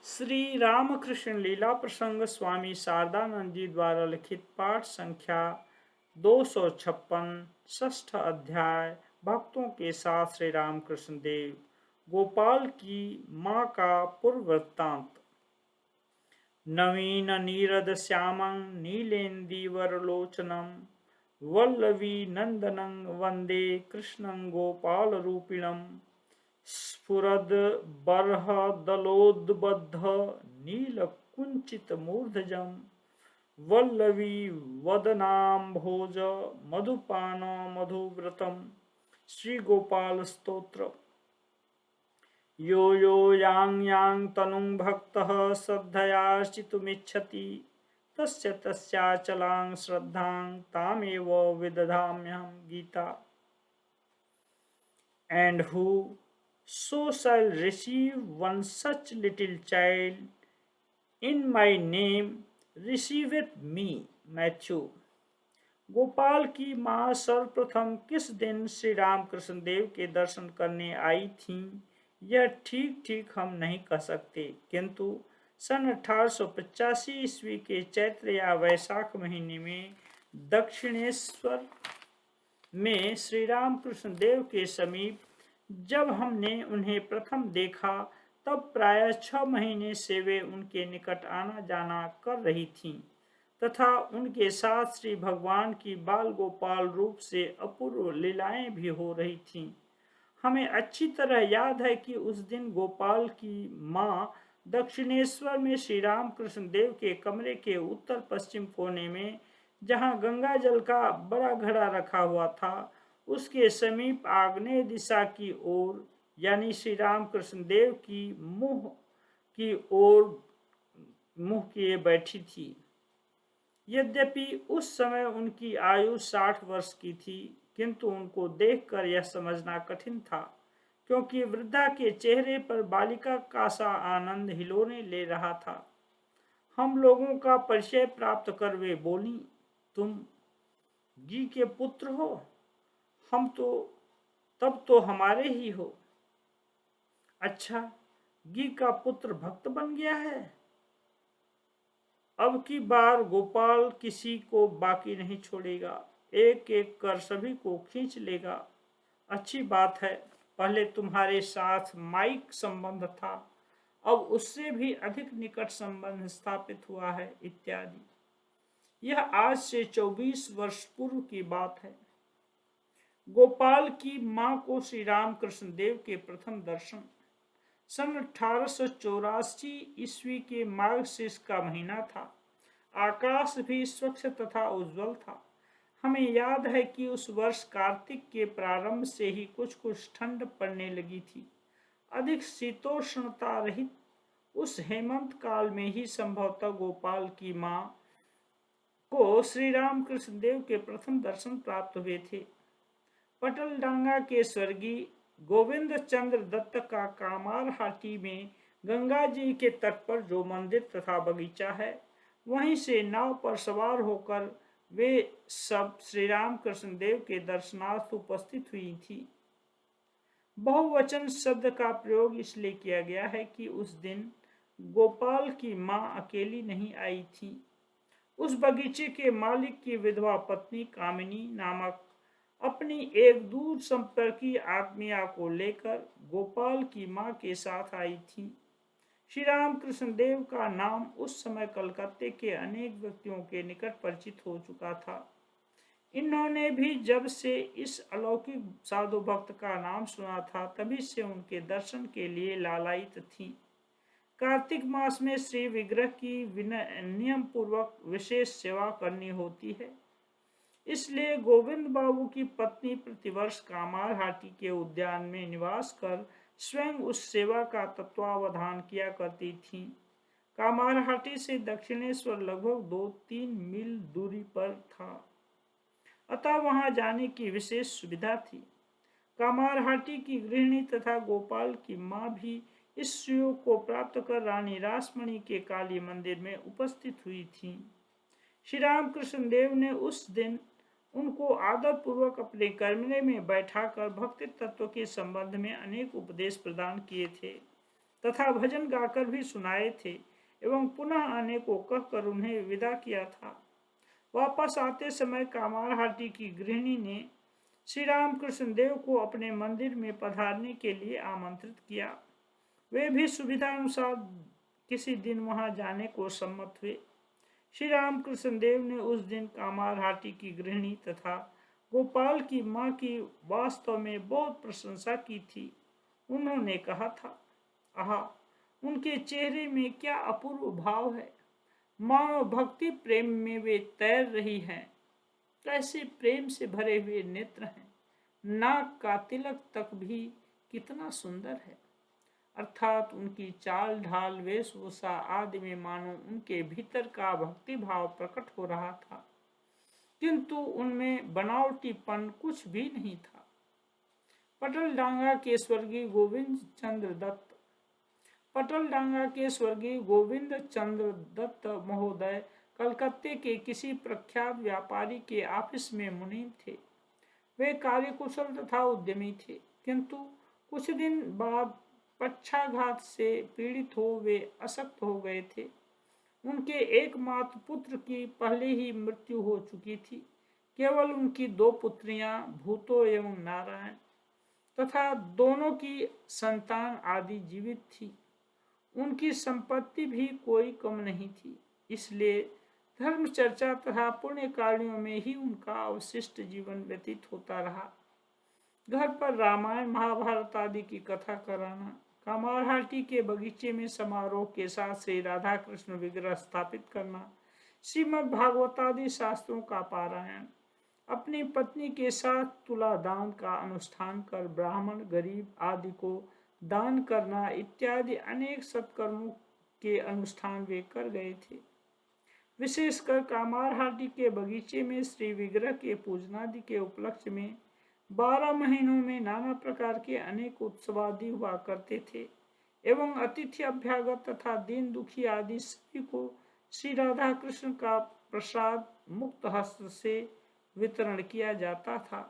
श्री रामकृष्ण लीला प्रसंग स्वामी शारदानंद जी द्वारा लिखित पाठ संख्या 256 षष्ठ अध्याय। भक्तों के साथ श्री रामकृष्ण देव। गोपाल की माँ का पूर्व वृत्तांत। नवीन नीरद श्यामं नीलेन्दीवरलोचनं वल्लवी नंदनं वंदे कृष्णं गोपाल रूपिणम् स्फुरद बर्हदलोद्बद्ध नीलकुंचित मूर्धजं वल्लवी वदनाम्भोज मधुपान मधुव्रतम। श्री गोपाल स्तोत्र। यो यो यांग यांग तनुं भक्तः श्रद्धयार्चितुमिच्छति तस्य तस्याचलां श्रद्धां तामेव विदधाम्यहं Gita. And whoso shall receive one such little child in my name receiveth me। Matthew. Gopal की माँ सर्वप्रथम किस दिन श्री रामकृष्ण देव के दर्शन करने आई थीं, यह ठीक ठीक हम नहीं कह सकते, किंतु सन 1885 ईस्वी के चैत्र या वैशाख महीने में दक्षिणेश्वर में श्री रामकृष्ण देव के समीप जब हमने उन्हें प्रथम देखा, तब प्राय 6 महीने से वे उनके निकट आना जाना कर रही थीं तथा उनके साथ श्री भगवान की बाल गोपाल रूप से अपूर्व लीलाएं भी हो रही थीं। हमें अच्छी तरह याद है कि उस दिन गोपाल की माँ दक्षिणेश्वर में श्री रामकृष्ण देव के कमरे के उत्तर पश्चिम कोने में, जहाँ गंगा जल का बड़ा घड़ा रखा हुआ था, उसके समीप आग्नेय दिशा की ओर, यानी श्री रामकृष्ण देव की मुंह की ओर मुंह किए बैठी थी। यद्यपि उस समय उनकी आयु 60 वर्ष की थी, किंतु उनको देखकर यह समझना कठिन था, क्योंकि वृद्धा के चेहरे पर बालिका का सा आनंद हिलोने ले रहा था। हम लोगों का परिचय प्राप्त कर वे बोली, तुम गी के पुत्र हो? हम तो तब तो हमारे ही हो। अच्छा, गी का पुत्र भक्त बन गया है। अब की बार गोपाल किसी को बाकी नहीं छोड़ेगा, एक एक कर सभी को खींच लेगा। अच्छी बात है, पहले तुम्हारे साथ माइक संबंध था, अब उससे भी अधिक निकट संबंध स्थापित हुआ है, इत्यादि। यह आज से 24 वर्ष पूर्व की बात है। गोपाल की माँ को श्री रामकृष्ण देव के प्रथम दर्शन सन 1884 ईस्वी के मार्गशीर्ष का महीना था। आकाश भी स्वच्छ तथा उज्जवल था। हमें याद है कि उस वर्ष कार्तिक के प्रारंभ से ही कुछ कुछ ठंड पड़ने लगी थी। अधिक शीतोष्णता रहित उस हेमंत काल में ही संभवतः गोपाल की माँ को श्री रामकृष्ण देव के प्रथम दर्शन प्राप्त हुए थे। पटलडांगा के स्वर्गीय गोविंद चंद्र दत्त का कामारहाटी में गंगा जी के तट पर जो मंदिर तथा बगीचा है, वहीं से नाव पर सवार होकर वे सब श्री रामकृष्ण देव के दर्शनार्थ उपस्थित हुई थी। बहुवचन शब्द का प्रयोग इसलिए किया गया है कि उस दिन गोपाल की माँ अकेली नहीं आई थी। उस बगीचे के मालिक की विधवा पत्नी कामिनी नामक अपनी एक दूर संपर्की आत्मीया को लेकर गोपाल की माँ के साथ आई थी। श्री रामकृष्ण देव का नाम उस समय कलकत्ते के अनेक व्यक्तियों के निकट परिचित हो चुका था। इन्होंने भी जब से इस अलौकिक साधु भक्त का नाम सुना था, तभी से उनके दर्शन के लिए लालायित थीं। कार्तिक मास में श्री विग्रह की नियम पूर्वक विशेष सेवा करनी होती है, इसलिए गोविंद बाबू की पत्नी प्रतिवर्ष कामारहाटी के उद्यान में निवास कर स्वयं उस सेवा का तत्वावधान किया करती थीं। कामारहाटी से दक्षिणेश्वर लगभग 2-3 मील दूरी पर था, अतः वहां जाने की विशेष सुविधा थी। कामारहाटी की गृहिणी तथा गोपाल की माँ भी इस सुयोग को प्राप्त कर रानी रासमणी के काली मंदिर में उपस्थित हुई थीं। श्री रामकृष्ण देव ने उस दिन उनको आदर पूर्वक अपने कमरे में बैठाकर भक्ति तत्व के संबंध में अनेक उपदेश प्रदान किए थे तथा भजन गाकर भी सुनाए थे एवं पुनः आने को कहकर उन्हें विदा किया था। वापस आते समय कामारहाटी की गृहिणी ने श्री रामकृष्ण देव को अपने मंदिर में पधारने के लिए आमंत्रित किया। वे भी सुविधा अनुसार किसी दिन वहां जाने को सम्मत हुए। श्री रामकृष्ण देव ने उस दिन कामारहाटी की गृहिणी तथा गोपाल की माँ की वास्तव में बहुत प्रशंसा की थी। उन्होंने कहा था, आहा, उनके चेहरे में क्या अपूर्व भाव है, मानो भक्ति प्रेम में वे तैर रही हैं। कैसे प्रेम से भरे हुए नेत्र हैं, नाक का तिलक तक भी कितना सुंदर है। अर्थात उनकी चाल ढाल वेशभूषा आदि में मानो उनके भीतर का भक्ति भाव प्रकट हो रहा था, किंतु उनमें बनावटीपन कुछ भी नहीं था। पटलडांगा के स्वर्गीय गोविंद चंद्र दत्त महोदय कलकत्ते के किसी प्रख्यात व्यापारी के ऑफिस में मुनीम थे। वे कार्यकुशल तथा उद्यमी थे, किंतु कुछ दिन बाद पक्षाघात से पीड़ित हो वे अशक्त हो गए थे। उनके एकमात्र पुत्र की पहले ही मृत्यु हो चुकी थी। केवल उनकी दो पुत्रियां भूतो एवं नारायण तथा दोनों की संतान आदि जीवित थी। उनकी संपत्ति भी कोई कम नहीं थी, इसलिए धर्म चर्चा तथा पुण्य कार्यों में ही उनका अवशिष्ट जीवन व्यतीत होता रहा। घर पर रामायण महाभारत आदि की कथा कराना, कामारहाटी के बगीचे में समारोह के साथ श्री राधा कृष्ण विग्रह स्थापित करना, श्रीमद् भागवतादि शास्त्रों का पारायण, अपनी पत्नी के साथ तुला दान का अनुष्ठान कर ब्राह्मण गरीब आदि को दान करना इत्यादि अनेक सत्कर्मों के अनुष्ठान वे कर गए थे। विशेषकर कामारहाटी के बगीचे में श्री विग्रह के पूजनादि के उपलक्ष्य में 12 महीनों में नाना प्रकार के अनेक उत्सवादि हुआ करते थे एवं अतिथि अभ्यागत तथा दीन दुखी आदि सभी को श्री राधा कृष्ण का प्रसाद मुक्त हस्त से वितरण किया जाता था।